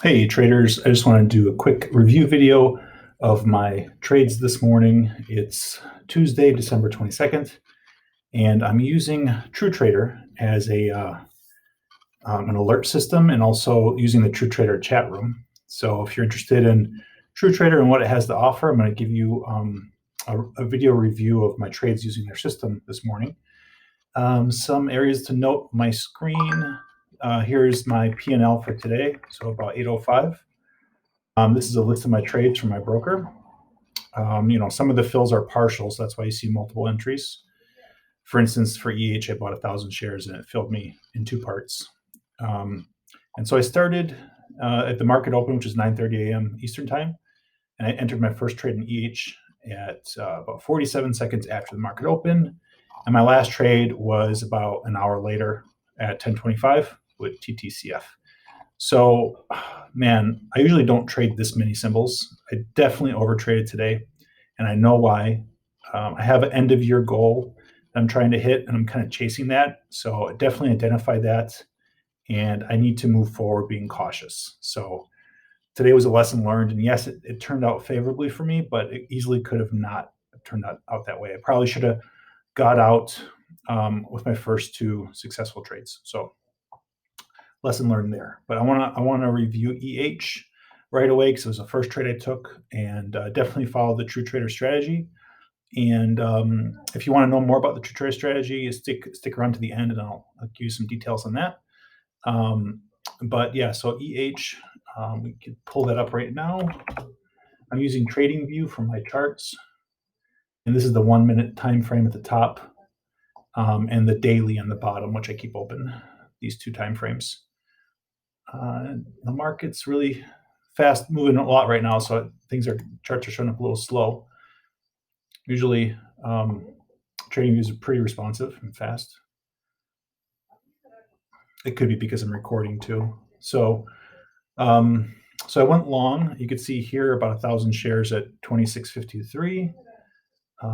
Hey traders, I just want to do a quick review video of my trades this morning. It's Tuesday, December 22nd, and I'm using TrueTrader as an alert system and also using the TrueTrader chat room. So if you're interested in TrueTrader and what it has to offer, I'm going to give you a video review of my trades using their system this morning. Some areas to note: my screen. Here's my P&L for today, so about 8:05. This is a list of my trades from my broker. Some of the fills are partial, so that's why you see multiple entries. For instance, for EH, I bought 1,000 shares and it filled me in two parts. And so I started at the market open, which is 9:30 a.m. Eastern time, and I entered my first trade in EH at about 47 seconds after the market open. And my last trade was about an hour later at 10:25 with TTCF. So, man, I usually don't trade this many symbols. I definitely overtraded today, and I know why. I have an end of year goal that I'm trying to hit, and I'm kind of chasing that. So, I definitely identified that, and I need to move forward being cautious. So, today was a lesson learned, and yes, it turned out favorably for me, but it easily could have not turned out that way. I probably should have got out with my first two successful trades. So, lesson learned there. But I want to review EH right away because it was the first trade I took, and definitely follow the True Trader strategy. And if you want to know more about the True Trader strategy, stick around to the end, and I'll give you some details on that. But yeah, so EH, we can pull that up right now. I'm using Trading View for my charts, and this is the 1 minute time frame at the top, and the daily on the bottom, which I keep open. These two time frames. The market's really fast moving a lot right now, so charts are showing up a little slow. Usually, trading views are pretty responsive and fast. It could be because I'm recording too. So I went long. You could see here about 1,000 shares at 26.53.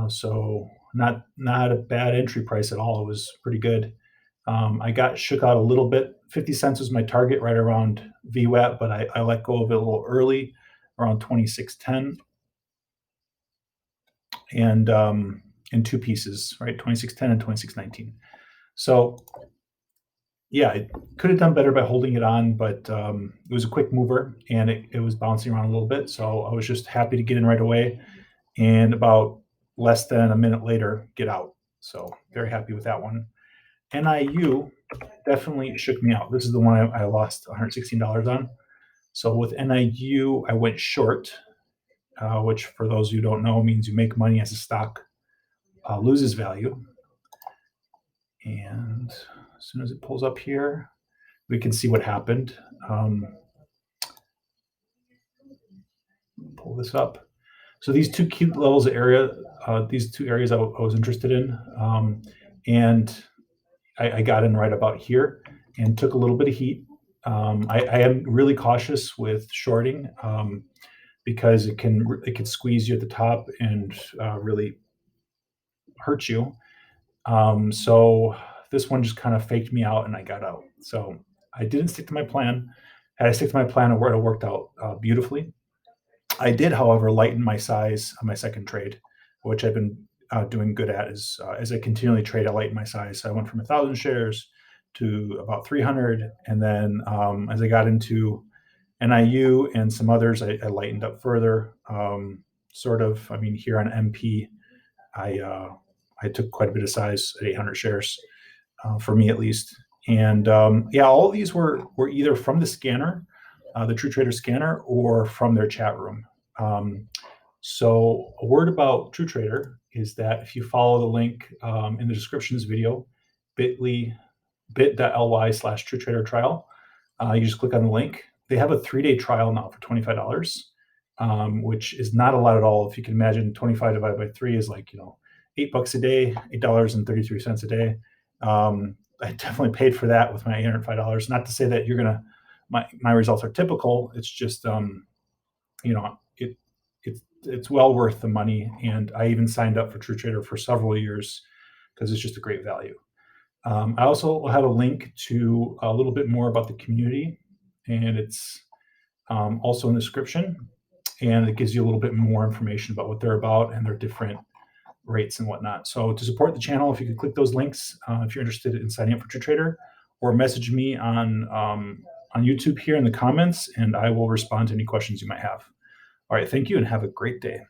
So not a bad entry price at all. It was pretty good. I got shook out a little bit. 50 cents was my target right around VWAP, but I let go of it a little early, around 26.10, and in two pieces, right? 26.10 and 26.19. So yeah, I could have done better by holding it on, but it was a quick mover and it was bouncing around a little bit. So I was just happy to get in right away, and about less than a minute later, get out. So very happy with that one. NIU definitely shook me out. This is the one I lost $116 on. So with NIU, I went short, which for those who don't know means you make money as a stock loses value. And as soon as it pulls up here, we can see what happened. Pull this up. So these two key levels of area, these two areas I was interested in, and I got in right about here and took a little bit of heat. I am really cautious with shorting because it can squeeze you at the top and really hurt you. So this one just kind of faked me out, and I got out. So I didn't stick to my plan. Had I stick to my plan, it would have worked out beautifully. I did, however, lighten my size on my second trade, which I've been doing good at. As I continually trade, I lighten my size. So I went from 1,000 shares to about 300, and then as I got into NIU and some others, I lightened up further. Sort of, I mean, here on MP, I took quite a bit of size at 800 shares, for me at least. And yeah, all of these were either from the scanner, the True Trader scanner, or from their chat room. So a word about True Trader is that if you follow the link in the description of this video, bit.ly/True Trader trial, you just click on the link. They have a 3-day trial now for $25, which is not a lot at all. If you can imagine, 25 divided by 3 is like, $8 a day, $8.33 a day. I definitely paid for that with my $805. Not to say that my results are typical. It's just, it's well worth the money. And I even signed up for True Trader for several years because it's just a great value. I also have a link to a little bit more about the community, and it's also in the description, and it gives you a little bit more information about what they're about and their different rates and whatnot. So to support the channel, if you could click those links, if you're interested in signing up for TrueTrader, or message me on YouTube here in the comments, and I will respond to any questions you might have. All right, thank you and have a great day.